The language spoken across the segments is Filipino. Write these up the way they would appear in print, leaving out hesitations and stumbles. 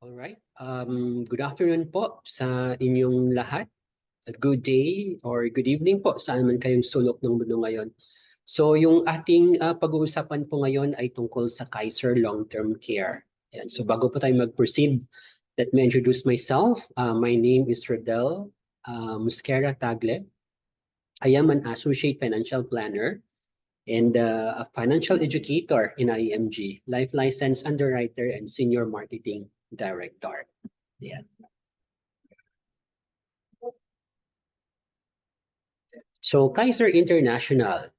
Alright. Good afternoon po sa inyong lahat. Good day or good evening po saan man kayong sulok ng mundo ngayon. So yung ating pag-uusapan po ngayon ay tungkol sa Kaiser Long-Term Care. Ayan. So bago po tayo mag-proceed, let me introduce myself. My name is Rodel Musquera Tagle. I am an Associate Financial Planner and a financial educator in IMG, Life License Underwriter and Senior Marketing Director. Yeah. So Kaiser International,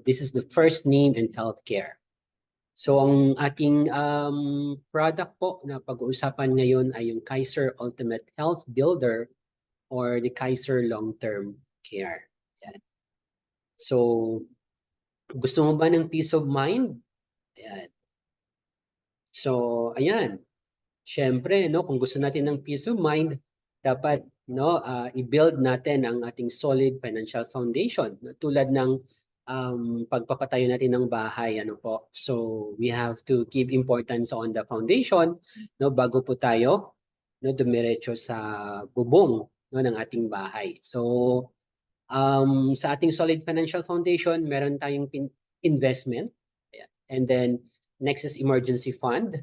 this is the first name in healthcare. So ang ating product po na pag-uusapan ngayon ay yung Kaiser Ultimate Health Builder or the Kaiser Long-Term Care. Yan. So gusto mo ba ng peace of mind? Ayan. So ayan. Siyempre, no, kung gusto natin ng peace of mind, dapat i-build natin ang ating solid financial foundation. No? Tulad ng pagpapatayo natin ng bahay, ano po. So we have to give importance on the foundation, no, bago po tayo dumiretso sa bubong ng ating bahay. So sa ating solid financial foundation, meron tayong investment. And then next is emergency fund.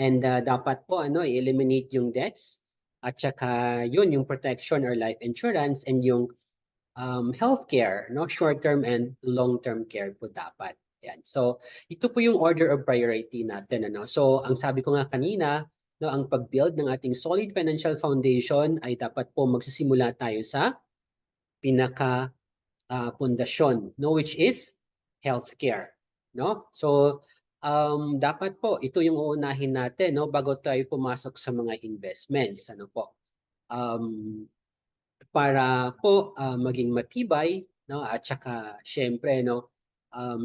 And dapat po i-eliminate yung debts at saka yung protection or life insurance and yung healthcare, short-term and long-term care po dapat. Yan. So ito po yung order of priority natin. So ang sabi ko nga kanina, ang pag-build ng ating solid financial foundation ay dapat po magsisimula tayo sa pinaka pundasyon, which is healthcare. So dapat po ito yung uunahin natin bago tayo pumasok sa mga investments para po maging matibay at saka syempre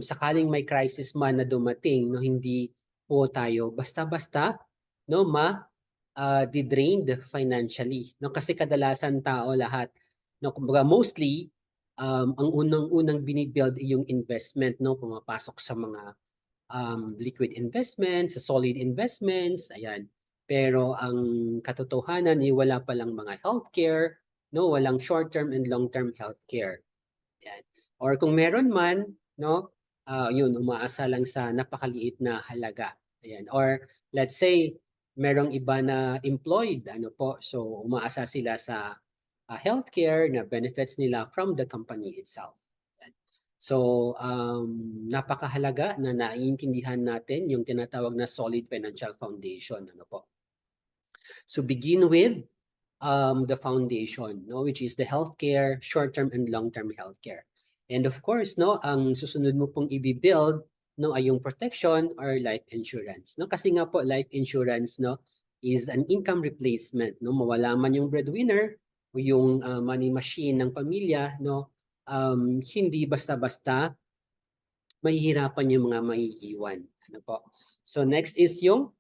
sakaling may crisis man na dumating hindi po tayo basta-basta di-drained financially kasi kadalasan tao lahat kumbaga mostly ang unang-unang binibuild ay yung investment pumapasok sa mga liquid investments, solid investments, ayan. Pero ang katotohanan ay wala palang mga healthcare, walang short-term and long-term healthcare. Ayan. Or kung meron man, yun umaasa lang sa napakaliit na halaga. Ayan. Or let's say merong iba na employed, so umaasa sila sa healthcare na benefits nila from the company itself. So, napakahalaga na naiintindihan natin yung tinatawag na solid financial foundation. So, begin with the foundation, which is the healthcare, short-term and long-term healthcare. And of course, ang susunod mo pong i-build ay yung protection or life insurance. Kasi nga po, life insurance is an income replacement. Mawala man yung breadwinner o yung money machine ng pamilya, hindi basta-basta mahihirapan yung mga maiiwan. So next is yung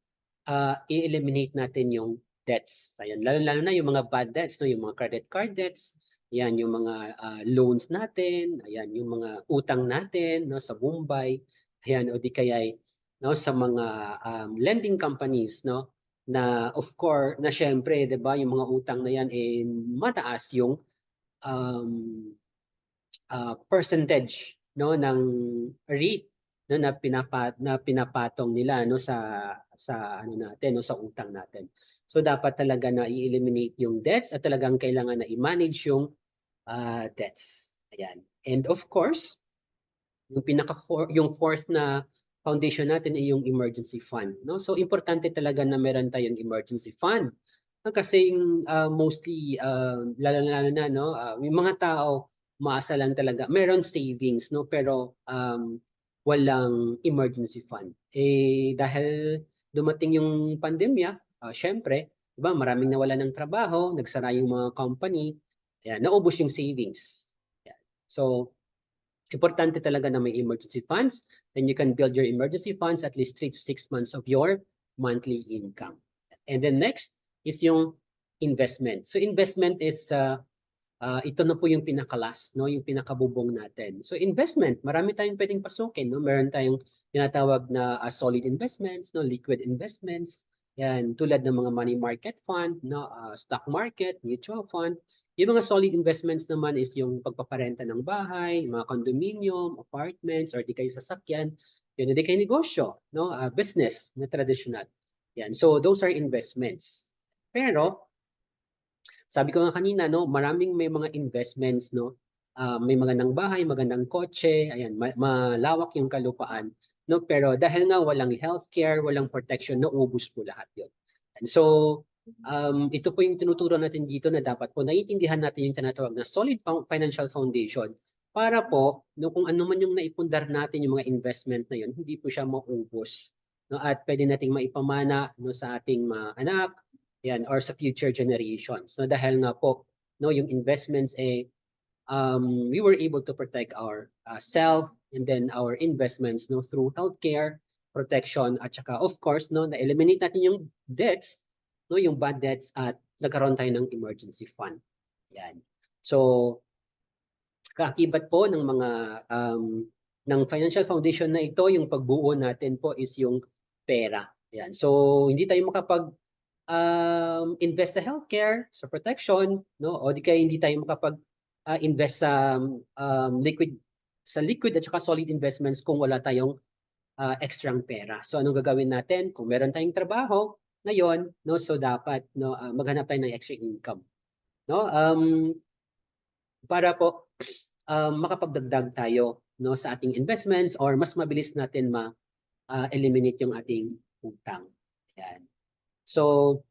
i-eliminate natin yung debts. Ayan, lalo na yung mga bad debts, yung mga credit card debts, ayan, yung mga loans natin, ayan, yung mga utang natin sa Mumbai, ayan, o di kaya sa mga lending companies na of course na syempre 'di ba yung mga utang na yan mataas yung percentage ng rate na pinapatong nila sa natin sa utang natin. So dapat talaga na i-eliminate yung debts at talagang kailangan na i-manage yung debts. Ayan. And of course, yung fourth na foundation natin ay yung emergency fund. So importante talaga na meron tayong emergency fund. Kasi mostly lalo na yung mga tao maasa lang talaga meron savings pero walang emergency fund. Dahil dumating yung pandemya, syempre, 'di ba, maraming nawalan ng trabaho, nagsara yung mga company, naubos yung savings. Ayan. So importante talaga na may emergency funds. Then you can build your emergency funds at least 3 to 6 months of your monthly income. And then next is yung investment. So investment is ito na po yung pinaka-last, yung pinakabubong natin. So investment, marami tayong pwedeng pasukin. Meron tayong tinatawag na solid investments, liquid investments, Yan, tulad ng mga money market fund, no, stock market, mutual fund. Yung mga solid investments naman is yung pagpaparenta ng bahay, mga condominium, apartments, or di kayo sasakyan, yun, di kayo negosyo, no, business na traditional. Yan, so those are investments. Pero sabi ko nga kanina, no, maraming may mga investments, no, may magandang bahay, magandang kotse, ayan, malawak yung kalupaan, no, pero dahil nga walang healthcare, walang protection, naubos po lahat yun. And so, ito po yung tinuturo natin dito na dapat po naiintindihan natin yung tinatawag na solid financial foundation para po, no, kung ano man yung naipundar natin yung mga investment na yun, hindi po siya maubos. No, at pwede nating maipamana, no, sa ating mga anak, yan, or sa future generations. So dahil nga po, no, yung investments we were able to protect our self and then our investments, no, through healthcare protection at saka of course, no, na-eliminate natin yung debts, no, yung bad debts at nagkaroon tayo ng emergency fund. Yan. So kaakibat po ng mga ng financial foundation na ito, yung pagbuo natin po is yung pera. Yan. So hindi tayo makapag invest sa healthcare, sa protection, no? O di kaya hindi tayo makapag invest sa liquid at saka solid investments kung wala tayong extrang pera. So anong gagawin natin? Kung meron tayong trabaho ngayon, no, so dapat no maghanap tayo ng extra income, no? Para po makapagdagdag tayo no sa ating investments or mas mabilis natin eliminate yung ating utang. Yan. So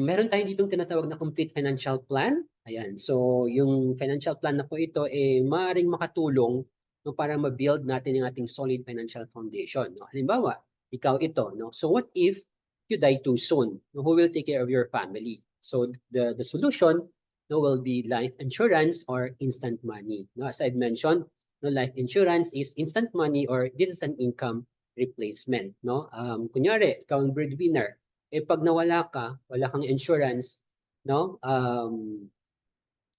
meron tayo ditong tinatawag na complete financial plan. Ayan. So, yung financial plan na po ito, maaaring makatulong no, para ma-build natin yung ating solid financial foundation. No? Halimbawa, ikaw ito. No? So, what if you die too soon? No? Who will take care of your family? So, the solution no, will be life insurance or instant money. No? As I mentioned, no, life insurance is instant money or this is an income replacement. No? Kunyari, ikaw ang breadwinner, pag nawala ka, wala kang insurance, no?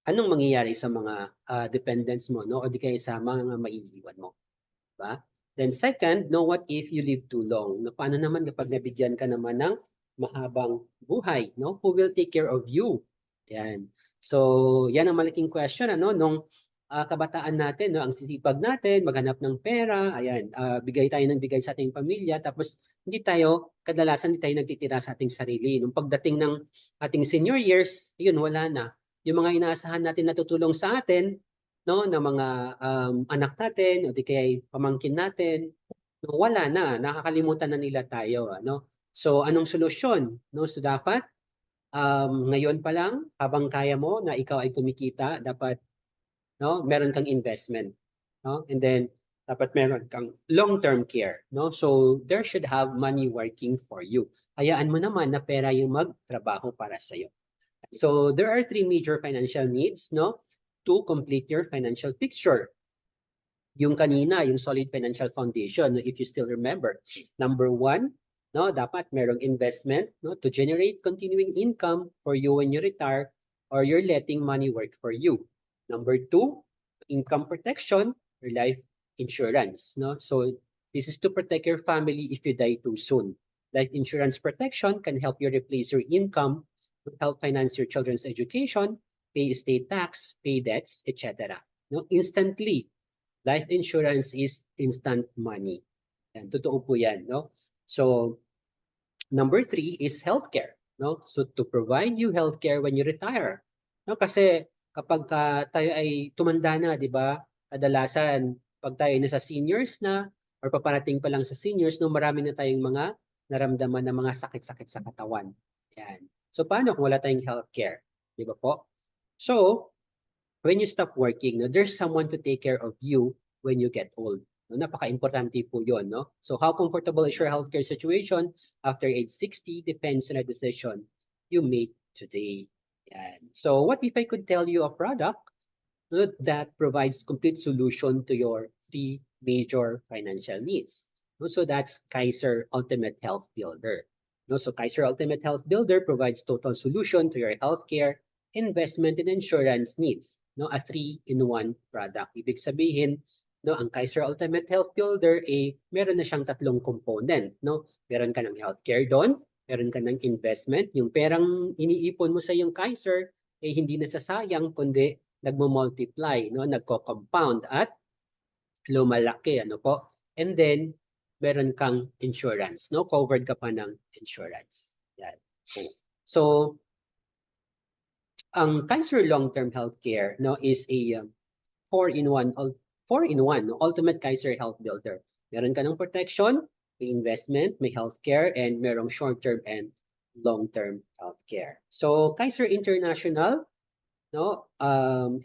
Anong mangyayari sa mga dependents mo, no? O di kaya sa mga maiiwan mo, ba? Then second, no, what if you live too long? No, paano naman kapag nabigyan ka naman ng mahabang buhay, no? Who will take care of you? Yan. So, yan ang malaking question, ano, nung kabataan natin, no, ang sisipag natin, maghanap ng pera, ayan, bigay tayo ng bigay sa ating pamilya, tapos kadalasan hindi tayo nagtitira sa ating sarili. Nung pagdating ng ating senior years, yun, wala na. Yung mga inaasahan natin na tutulong sa atin, no, ng mga anak natin, o di kaya pamangkin natin, no, wala na, nakakalimutan na nila tayo. Ano? So, anong solusyon? No? So, dapat ngayon pa lang, habang kaya mo na ikaw ay kumikita, dapat no, meron kang investment. No? And then, dapat meron kang long-term care. No? So, there should have money working for you. Hayaan mo naman na pera yung magtrabaho para sa'yo. So, there are three major financial needs, no, to complete your financial picture. Yung kanina, yung solid financial foundation, no, if you still remember. Number one, no, dapat merong investment, no, to generate continuing income for you when you retire or you're letting money work for you. Number two, income protection or life insurance, no? So this is to protect your family if you die too soon. Life insurance protection can help you replace your income to help finance your children's education, pay estate tax, pay debts, etc. No, instantly. Life insurance is instant money. Yan, totoo po yan, no? So, number three is healthcare, no? So, to provide you healthcare when you retire. No? Kasi kapag tayo ay tumanda na, di ba? Kadalasan, pag tayo nasa seniors na, or paparating pa lang sa seniors, no, marami na tayong mga naramdaman na mga sakit-sakit sa katawan. Yan. So, paano kung wala tayong healthcare? Di ba po? So, when you stop working, no, there's someone to take care of you when you get old. No, napaka-importante po yun. No? So how comfortable is your healthcare situation after age 60 depends on a decision you make today. Yan. So what if I could tell you a product that provides complete solution to your three major financial needs? No, so that's Kaiser Ultimate Health Builder. No, so Kaiser Ultimate Health Builder provides total solution to your healthcare, investment, and insurance needs. No, a 3-in-1 product. Ibig sabihin, no, ang Kaiser Ultimate Health Builder meron na siyang tatlong component, no? Meron ka ng healthcare doon, meron ka ng investment, yung perang iniipon mo sa yung Kaiser hindi nasasayang kundi nagmo-multiply, no? Nagko-compound at lumalaki, ano po? And then meron kang insurance, no? Covered ka pa ng insurance. Yan. So ang Kaiser Long-Term Healthcare, no, is a 4-in-1 no? Ultimate Kaiser Health Builder. Meron ka ng protection, may investment, may healthcare, and merong short-term and long-term healthcare. So Kaiser International, no,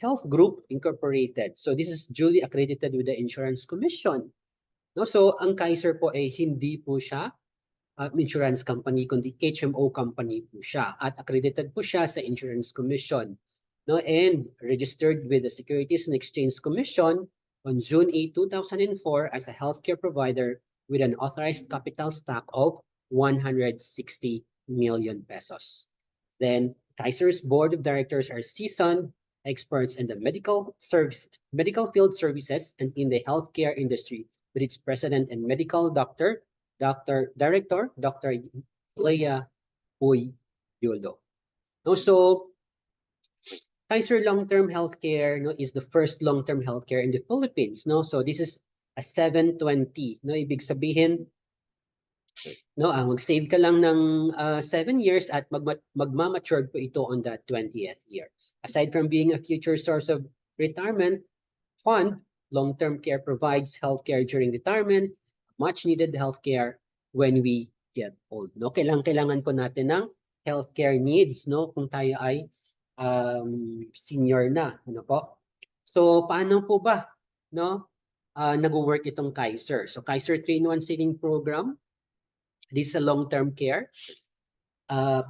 Health Group Incorporated. So this is duly accredited with the Insurance Commission. No, so ang Kaiser po hindi po siya insurance company kundi HMO company po siya at accredited po siya sa Insurance Commission, no, and registered with the Securities and Exchange Commission on June 8, 2004 as a healthcare provider with an authorized capital stock of 160 million pesos. Then Kaiser's board of directors are seasoned experts in the medical field services and in the healthcare industry, with its president and medical director, Dr. Leah Huy Yuldo. No, so Kaiser Long-Term Healthcare, no, is the first long-term healthcare in the Philippines. No, so this is a 720. No, ibig sabihin, no, mag-save ka lang ng 7 years at magmamature po ito on the 20th year. Aside from being a future source of retirement fund, long-term care provides healthcare during retirement, much needed healthcare when we get old. No, kailangan po natin ng healthcare needs, no, kung tayo ay senior na, ano po? So paano po ba, no, nag-work itong Kaiser? So Kaiser 3-in-1 saving program, this is a long-term care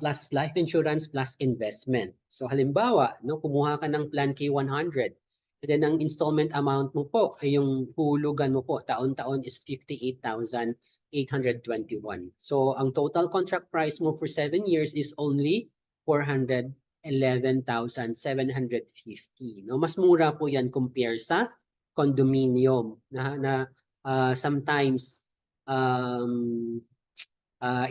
plus life insurance plus investment. So halimbawa, no, kumuha ka ng Plan K100. And then ang installment amount mo po, ay yung hulugan mo po, taon-taon is 58,821. So ang total contract price mo for 7 years is only 411,750. No, mas mura po yan compare sa condominium na sometimes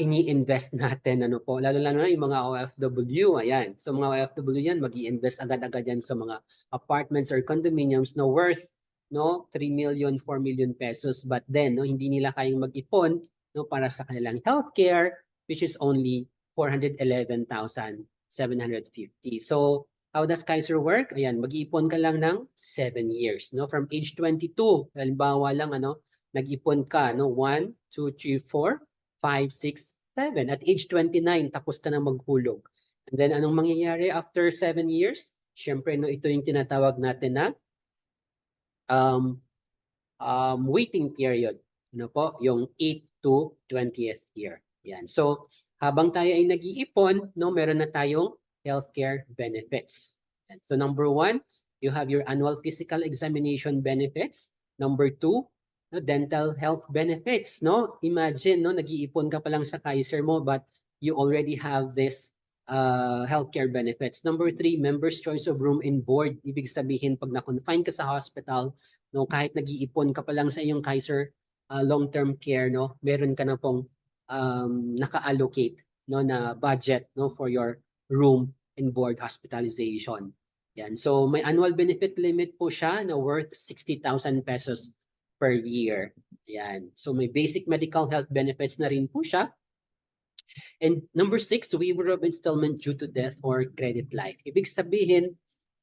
ini-invest natin, ano po, lalo na yung mga OFW, ayan. So mga OFW yan, mag-i-invest agad-agad yan sa mga apartments or condominiums na worth, no, 3 million, 4 million pesos, but then, no, hindi nila kayang mag-ipon, no, para sa kanilang healthcare, which is only 411,750. So how does Kaiser work? Ayan, mag-iipon ka lang ng 7 years, no, from age 22, halimbawa lang, ano, nag-ipon ka, no, 1, 2, 3, 4, 5, 6, 7. At age 29, tapos ka na maghulog. And then, anong mangyayari after 7 years? Siyempre, no, ito yung tinatawag natin na waiting period. Ano po? Yung 8 to 20th year. Yan. So, habang tayo ay nag-iipon, no, meron na tayong healthcare benefits. And so, number 1, you have your annual physical examination benefits. Number 2, no, dental health benefits, no? Imagine, no, nag-iipon ka pa lang sa Kaiser mo but you already have this healthcare benefits. Number 3, members' choice of room and board. Ibig sabihin, pag na-confine ka sa hospital, no, kahit nag-iipon ka pa lang sa iyong Kaiser long-term care, no, meron ka na pong naka-allocate, no, na budget, no, for your room and board hospitalization. Yan. So may annual benefit limit po siya na worth 60,000 pesos per year. Ayan. So may basic medical health benefits na rin po siya. And number 6, waiver of installment due to death or credit life. Ibig sabihin,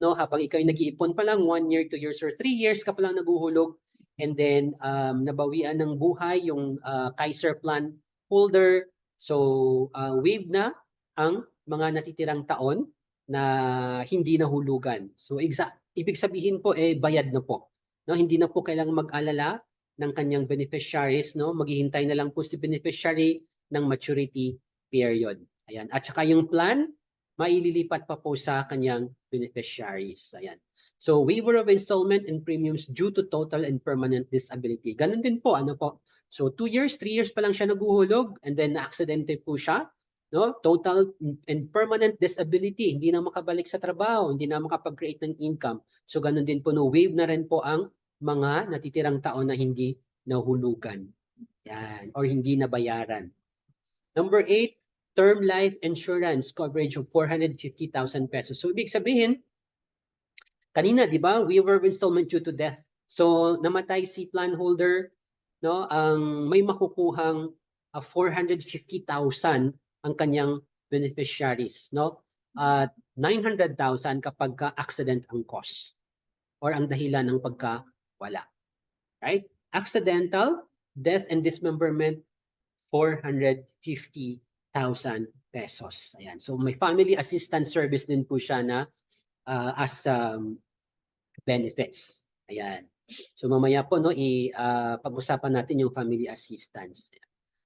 no, habang ikaw ay nag-iipon pa lang 1 year, 2 years, or 3 years ka pa lang naguhulog, and then nabawian ng buhay yung Kaiser plan holder, so waive na ang mga natitirang taon na hindi nahulugan. So ibig sabihin po bayad na po. No, hindi na po kailangang mag-alala ng kanyang beneficiaries, no? Maghihintay na lang po si beneficiary ng maturity period. Ayan. At saka yung plan, maililipat pa po sa kanyang beneficiaries. Ayan. So waiver of installment and premiums due to total and permanent disability. Ganun din po, ano po? So 2 years, 3 years pa lang siya naguhulog and then na-aksidente po siya. No? Total and permanent disability, hindi na makabalik sa trabaho, hindi na makapag-create ng income. So ganun din po, no, waive na rin po ang mga natitirang taon na hindi nahulugan. Yan, or hindi nabayaran. Number 8, term life insurance coverage of 450,000 pesos. So ibig sabihin, kanina, di ba, waiver of installment due to death. So namatay si plan holder, no, ang may makukuhang 450,000 ang kanyang beneficiaries, no? At 900,000 kapag accident ang cause or ang dahilan ng pagkawala. Right? Accidental death and dismemberment, 450,000 pesos. Ayan. So may family assistance service din po siya na as benefits. Ayan. So mamaya po no pag-usapan natin yung family assistance.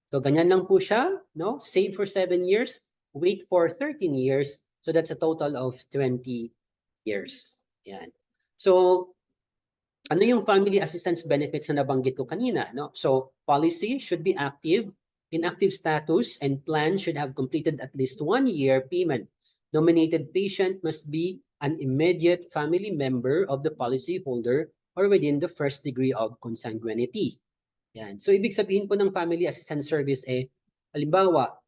So ganyan lang po siya, no? Save for 7 years, wait for 13 years. So that's a total of 20 years. Ayan. So ano yung family assistance benefits na nabanggit ko kanina, no? So policy should be active, inactive status, and plan should have completed at least 1 year payment. Nominated patient must be an immediate family member of the policyholder or within the first degree of consanguinity. Yan. So ibig sabihin po ng family assistance service halimbawa,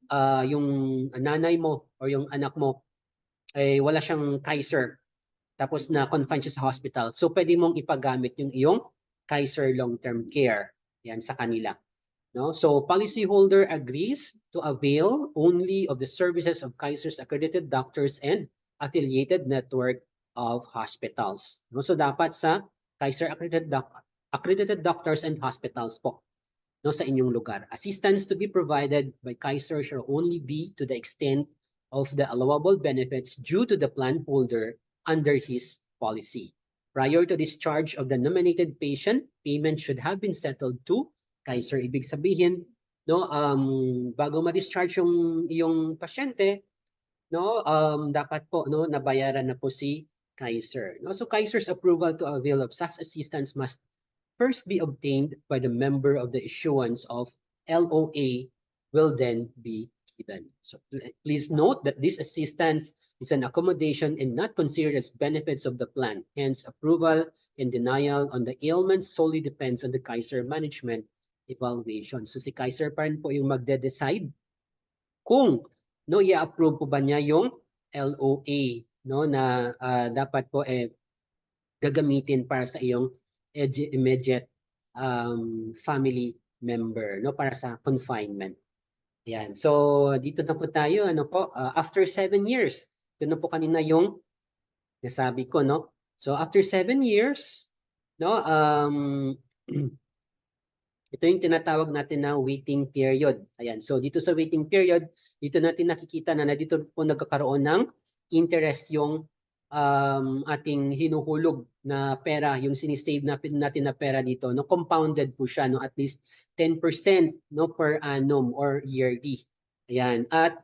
yung nanay mo or yung anak mo wala siyang Kaiser tapos na confined siya sa hospital. So pwede mong ipagamit yung iyong Kaiser long-term care yan sa kanila. No? So policyholder agrees to avail only of the services of Kaiser's accredited doctors and affiliated network of hospitals. No? So dapat sa Kaiser accredited doctors and hospitals po, no, sa inyong lugar. Assistance to be provided by Kaiser shall only be to the extent of the allowable benefits due to the plan holder under his policy. Prior to discharge of the nominated patient, payment should have been settled to Kaiser. Ibig sabihin, no, bago ma-discharge yung pasyente, no, dapat po no nabayaran na po si Kaiser. No? So Kaiser's approval to avail of such assistance must first be obtained by the member of the issuance of LOA will then be given. So please note that this assistance is an accommodation and not considered as benefits of the plan. Hence, approval and denial on the ailment solely depends on the Kaiser management evaluation. So si Kaiser pa rin po yung magde-decide kung no i-approve po ba niya yung LOA no na dapat po gagamitin para sa iyong immediate family member no para sa confinement. Yan. So dito na po tayo ano po after 7 years. Ito na po kanina yung nasabi ko no. So after 7 years no ito yung tinatawag natin na waiting period. Ayan. So dito sa waiting period, dito natin nakikita na dito po nagkakaroon ng interest yung ating hinuhulog na pera, yung sinisave natin na pera dito, no, compounded po siya, no, at least 10% no, per annum or yearly. Ayan. At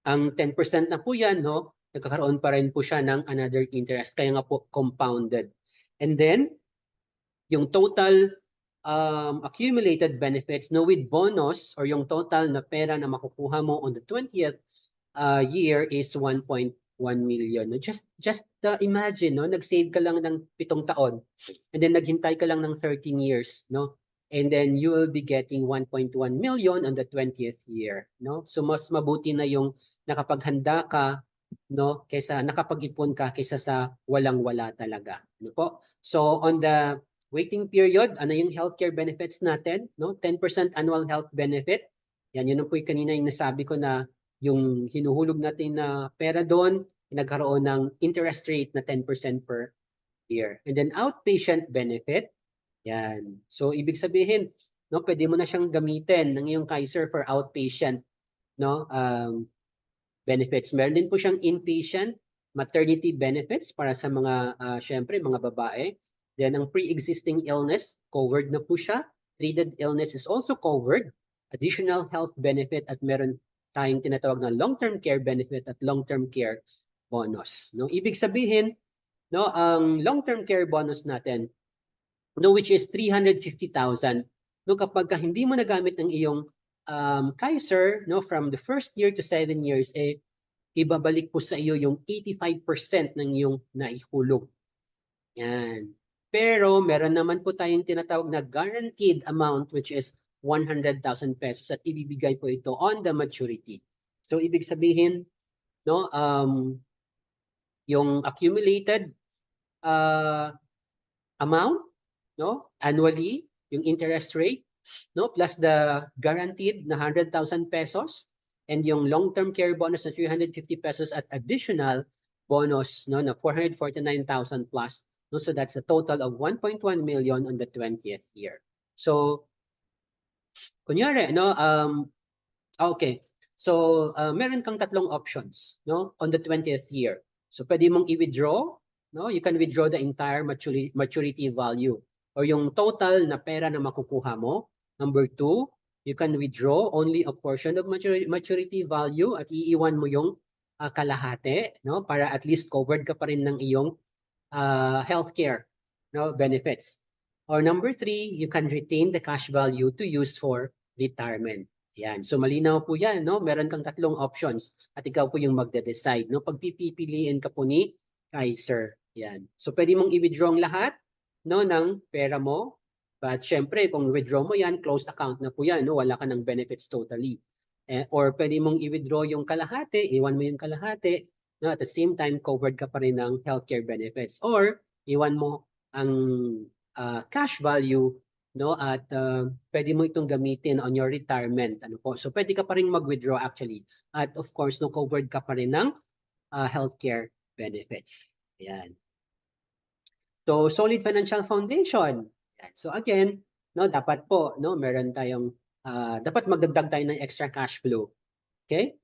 ang 10% na po yan, no, nagkakaroon pa rin po siya ng another interest, kaya nga po compounded. And then, yung total accumulated benefits, no, with bonus or yung total na pera na makukuha mo on the 20th year is 1.1 million. No? Just imagine, no, nag-save ka lang ng 7 taon and then naghintay ka lang ng 13 years, no? And then you will be getting 1.1 million on the 20th year, no? So mas mabuti na yung nakapaghanda ka, no, kaysa nakapag-ipon ka kaysa sa walang-wala talaga, no po? So on the waiting period, ano yung healthcare benefits natin, no? 10% annual health benefit. Yan, yun po yung kanina yung nasabi ko na yung hinuhulog natin na pera doon, nagkaroon ng interest rate na 10% per year. And then outpatient benefit, yan. So ibig sabihin, no, pwede mo na siyang gamitin ng iyong Kaiser for outpatient, no, benefits. Meron din po siyang inpatient maternity benefits para sa mga syempre mga babae. Then ang pre-existing illness covered na po siya. Treated illness is also covered. Additional health benefit at meron tayong tinatawag na long-term care benefit at long-term care bonus. No, ibig sabihin, no, ang long-term care bonus natin, no, which is 350,000. No, kapag hindi mo nagamit ng iyong Kaiser, no, from the first year to 7 years, ibabalik po sa iyo yung 85% ng iyong naihulog. Yan. Pero meron naman po tayong tinatawag na guaranteed amount which is 100,000 pesos at ibibigay po ito on the maturity. So ibig sabihin, no, yung accumulated amount, no, annually, yung interest rate, no, plus the guaranteed na 100,000 pesos and yung long-term care bonus na 350 pesos at additional bonus, no, na 449,000 plus. No, so that's a total of 1.1 million on the 20th year. So kunyari, no, okay. So meron kang tatlong options, no, on the 20th year. So pwede mong i-withdraw, no? You can withdraw the entire maturity value or yung total na pera na makukuha mo. Number 2, you can withdraw only a portion of maturity value at iiwan mo yung kalahati, no? Para at least covered ka pa rin ng iyong healthcare, no, benefits. Or number 3, you can retain the cash value to use for retirement. Yan. So malinaw po yan, no? Meron kang tatlong options at ikaw po yung magde-decide, no? Pagpipiliin ka po ni Kaiser. Yan. So pwede mong i-withdraw ang lahat, no, ng pera mo. But syempre, kung withdraw mo yan, closed account na po yan, no? Wala ka ng benefits totally. Or pwede mong i-withdraw yung kalahati, iwan mo yung kalahati, no? At the same time, covered ka pa rin ng healthcare benefits. Or iwan mo ang cash value, no, at pwede mo itong gamitin on your retirement, ano po. So pwede ka pa rin mag-withdraw actually. At of course, no, covered ka pa rin ng healthcare benefits. Ayan. So solid financial foundation. Ayan. So again, no, dapat po, no, meron tayong dapat magdagdag tayo ng extra cash flow. Okay?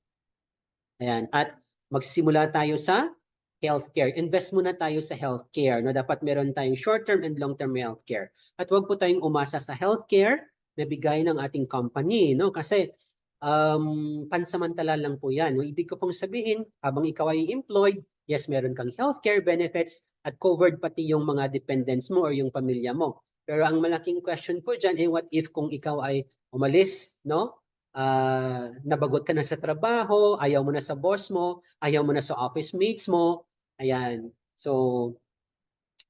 Ayan. At magsisimula tayo sa healthcare. Invest muna tayo sa healthcare. No? Dapat meron tayong short-term and long-term healthcare. At huwag po tayong umasa sa healthcare na bigay ng ating company. No? Kasi pansamantala lang po yan. No? Ibig ko pong sabihin, habang ikaw ay employed, yes, meron kang healthcare benefits at covered pati yung mga dependents mo or yung pamilya mo. Pero ang malaking question po dyan, what if kung ikaw ay umalis, no? Nabagot ka na sa trabaho, ayaw mo na sa boss mo, ayaw mo na sa office mates mo, ayan. So,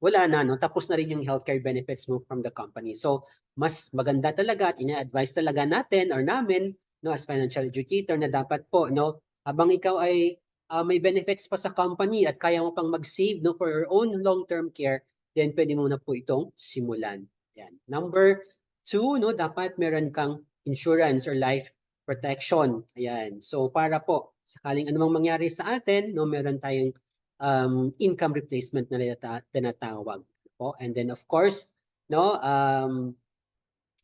wala na, no? Tapos na rin yung healthcare benefits mo from the company. So, mas maganda talaga at ina-advise talaga natin or namin, no, as financial educator na dapat po, no, habang ikaw ay may benefits pa sa company at kaya mo pang mag-save, no, for your own long-term care, then pwede mo na po itong simulan. Yan. Number 2, no, dapat meron kang insurance or life protection. Ayan. So para po sakaling anumang mangyari sa atin, no, meron tayong income replacement na tinatawag po. And then of course, no,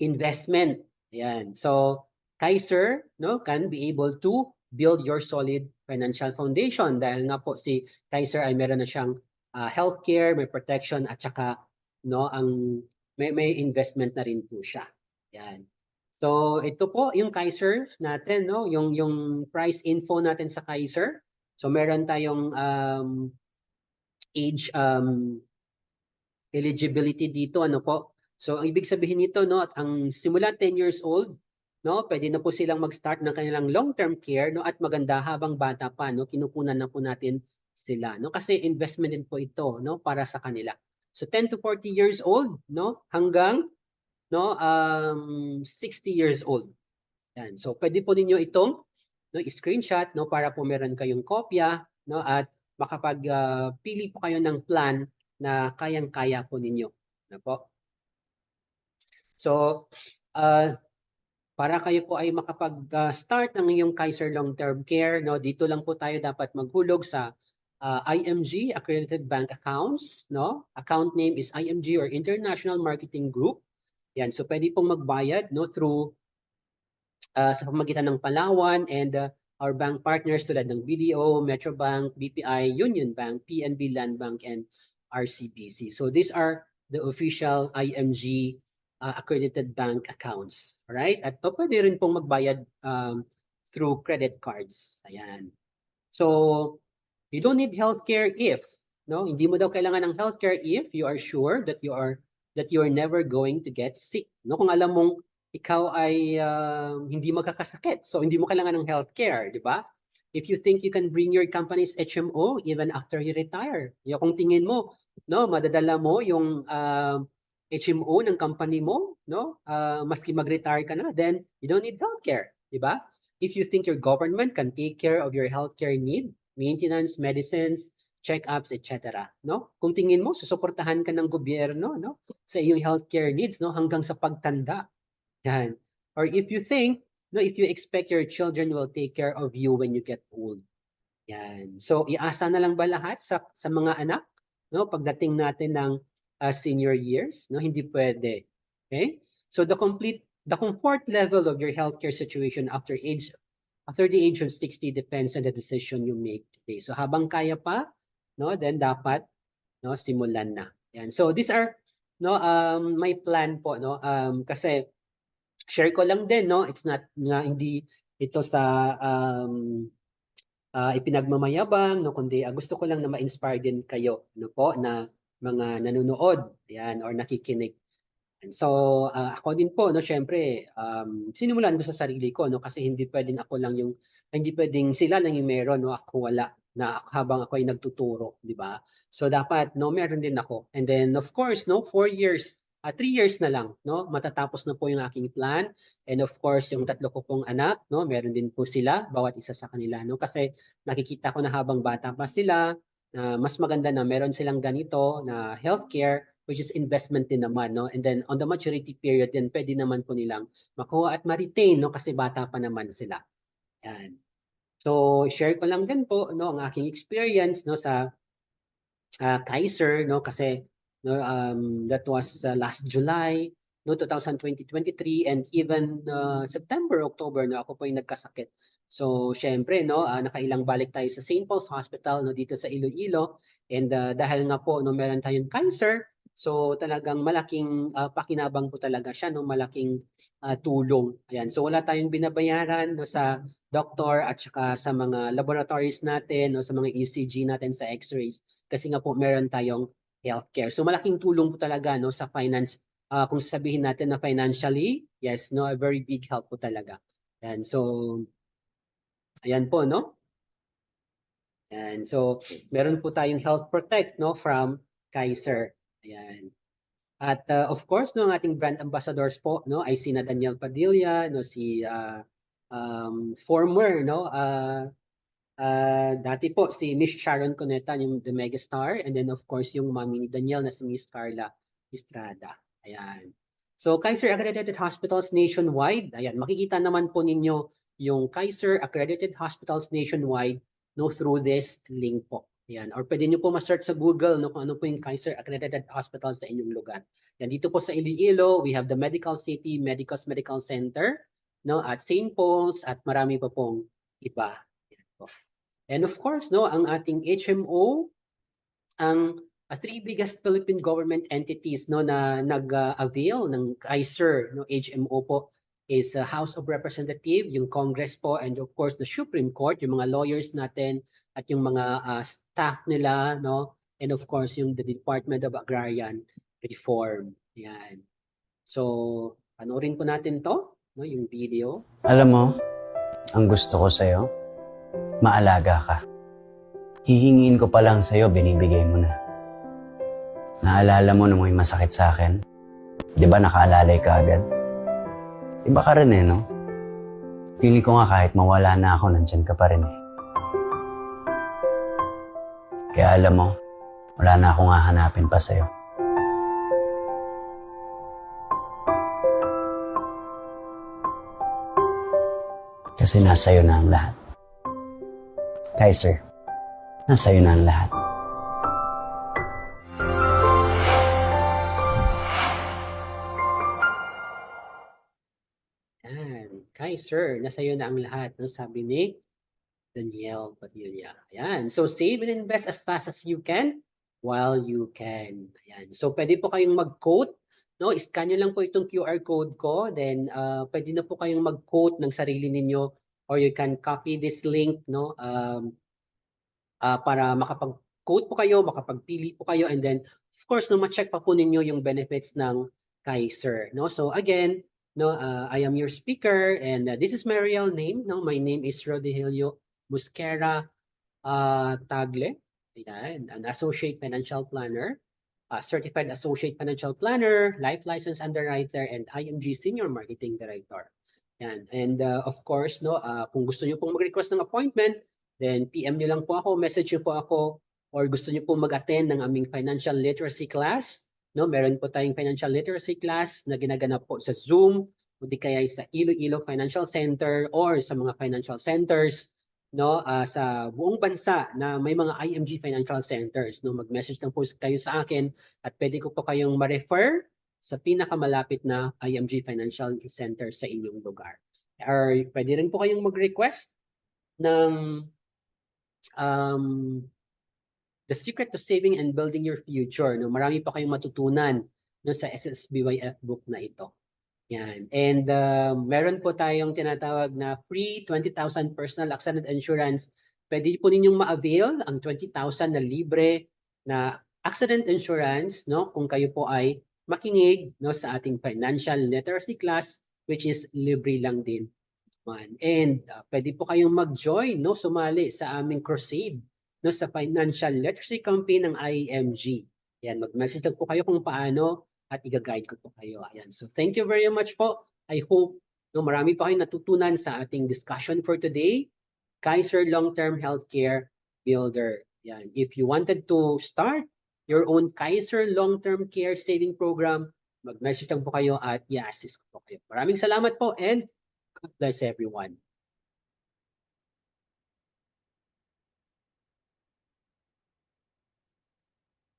investment. Ayan. So Kaiser, no, can be able to build your solid financial foundation dahil nga po si Kaiser ay meron na siyang healthcare, may protection at saka no, ang may investment na rin po siya. Yan. So ito po yung Kaiser natin, no, yung price info natin sa Kaiser. So meron tayong age eligibility dito, ano po. So ang ibig sabihin nito, no, at ang simula 10 years old, no, pwede na po silang mag-start ng kanilang long-term care, no, at maganda habang bata pa, no, kinukunan na po natin sila, no, kasi investment din po ito, no, para sa kanila. So 10 to 40 years old, no, hanggang no 60 years old. Yan. So pwede po ninyo itong no screenshot no para po meron kayong kopya no at makapag-pili po kayo ng plan na kayang-kaya po ninyo. Ano po? So para kayo po ay makapag-start ng iyong Kaiser Long-Term Care, no, dito lang po tayo dapat maghulog sa IMG accredited bank accounts, no? Account name is IMG or International Marketing Group. Yan, so pwede pong magbayad no through sa pamamagitan ng Palawan and our bank partners tulad ng BDO, Metrobank, BPI, Union Bank, PNB Land Bank and RCBC. So these are the official IMG accredited bank accounts. All right? At pwede rin pong magbayad through credit cards. Ayan. So you don't need healthcare if no, hindi mo daw kailangan ng healthcare if you are sure that you are never going to get sick. No, kung alam mong ikaw ay hindi magkakasakit, so hindi mo kailangan ng healthcare, di ba? If you think you can bring your company's HMO even after you retire, kung tingin mo no, madadala mo yung HMO ng company mo, no? Maski mag-retire ka na, then you don't need healthcare, di ba? If you think your government can take care of your healthcare need, maintenance, medicines, check-ups, etc., no? Kung tingin mo susuportahan ka ng gobyerno, no, sa iyong healthcare needs, no, hanggang sa pagtanda. Yan. Or if you think, no, if you expect your children will take care of you when you get old. Yan. So iasa na lang ba lahat sa mga anak, no, pagdating natin ng senior years, no, hindi pwede. Okay? So the comfort level of your healthcare situation after the age of 60 depends on the decision you make today. So habang kaya pa, no, then dapat, no, simulan na. Yan. So these are, no, my plan po, no, kasi share ko lang din, no, it's not na hindi ito sa ipinagmamayabang, no, kundi gusto ko lang na ma-inspire din kayo, no po, na mga nanonood, yan, or nakikinig. And so, ako din po, no, syempre, sinimulan ko sa sarili ko, no, kasi hindi pwedeng ako lang yung, hindi pwedeng sila lang yung meron, no, ako wala, na habang ako ay nagtuturo, di ba? So, dapat, no, meron din ako. And then, of course, no, 4 years, 3 years na lang, no, matatapos na po yung aking plan. And of course, yung 3 ko pong anak, no, meron din po sila, bawat isa sa kanila, no, kasi nakikita ko na habang bata pa sila, mas maganda na meron silang ganito na healthcare, which is investment din naman, no? And then on the maturity period, then pwede naman po nilang makuha at ma-retain, no? Kasi bata pa naman sila. Yan. So, share ko lang din po, no, ang aking experience, no, sa Kaiser, no, kasi, no, that was last July, no, 2023, and even September, October, no, ako po yung nagkasakit. So, syempre, no, nakailang balik tayo sa St. Paul's Hospital, no, dito sa Iloilo, and dahil nga po, no, meron tayong cancer, so talagang malaking pakinabang po talaga siya, no, malaking tulong. Ayan. So, wala tayong binabayaran, no, sa doktor at saka sa mga laboratories natin, no, sa mga ECG natin, sa x-rays, kasi nga po meron tayong healthcare. So malaking tulong po talaga, no, sa finance, kung sasabihin natin na financially, yes, no, a very big help po talaga. Yan. So ayan po, no? Yan. So meron po tayong Health Protect, no, from Kaiser. Ayan. At of course, no, ang ating brand ambassadors po, no, ay si Daniel Padilla, no, si former, no, dati po si Miss Sharon Cuneta, yung the megastar, and then of course yung mami ni Daniel na si Miss Carla Estrada. Ayan. So Kaiser Accredited Hospitals nationwide, ayan, makikita naman po ninyo yung Kaiser Accredited Hospitals nationwide, no, through this link po. Ayan. Or pwede nyo po ma-search sa Google, no, kung ano po yung Kaiser Accredited Hospitals sa inyong lugar. Yan, dito po sa Iloilo, we have the Medical City Medicos Medical Center, no, at St. Paul's, at marami pa pong iba. Yan po. And of course, no, ang ating HMO, ang three biggest Philippine government entities, no, na nag-avail ng Kaiser, no, HMO po, is House of Representative, yung Congress po, and of course the Supreme Court, yung mga lawyers natin at yung mga staff nila, no, and of course yung the Department of Agrarian Reform. Yan. So, panoorin po natin to, no, yung video. Alam mo, ang gusto ko sa'yo, maalaga ka. Hihingin ko pa lang sa'yo, binibigay mo na. Naalala mo nung may masakit sa akin? Di ba nakaalalay ka agad? Iba ka rin eh, no? Feeling ko nga kahit mawala na ako, nandyan ka pa rin eh. Kaya alam mo, wala na akong hahanapin pa sa'yo. Kasi nasa'yo na ang lahat. Kaiser, nasa'yo na ang lahat. Yan. Kaiser, nasa'yo na ang lahat, no? Sabi ni Daniel Padilla. Ayan. So, save and invest as fast as you can while you can. Ayan. So, pwede po kayong mag-quote. No? Scan nyo lang po itong QR code ko. Then, pwede na po kayong mag-quote ng sarili ninyo, or you can copy this link, no? Para makapag-quote po kayo, makapagpili po kayo, and then, of course, no, ma-check pa po ninyo yung benefits ng Kaiser. No? So, again, no, I am your speaker, and this is my real name. No? My name is Rodelio Musquera Tagle. Ayan, an associate financial planner, certified associate financial planner, life license underwriter, and IMG senior marketing director. Yan. And of course, no, kung gusto niyo pong mag-request ng appointment, then PM niyo lang po ako, message niyo po ako, or gusto niyo pong mag-attend ng aming financial literacy class, no, meron po tayong financial literacy class na ginaganap po sa Zoom, o di kaya sa Iloilo Financial Center or sa mga financial centers, no, sa buong bansa na may mga IMG financial centers, no, mag-message lang po kayo sa akin at pwede ko po kayong ma-refer sa pinakamalapit na IMG financial center sa inyong lugar. Or pwede rin po kayong mag-request ng The Secret to Saving and Building Your Future, no, marami pa kayong matutunan no sa SSBYF book na ito. Yan. And meron po tayong tinatawag na free 20,000 personal accident insurance. Pwede po ninyong ma-avail ang 20,000 na libre na accident insurance, no, kung kayo po ay makinig, no, sa ating financial literacy class, which is libre lang din. And pwede po kayong mag-join, no, sumali sa aming crusade, no, sa financial literacy campaign ng IMG. Yan, mag-message lang po kayo kung paano at i-guide ko po kayo. Ayan. So thank you very much po. I hope no, marami pa kayong natutunan sa ating discussion for today. Kaiser Long-Term Healthcare Builder. Yan. If you wanted to start your own Kaiser Long-Term Care Saving Program, mag-message lang po kayo at i-assist ko po kayo. Maraming salamat po and God bless everyone.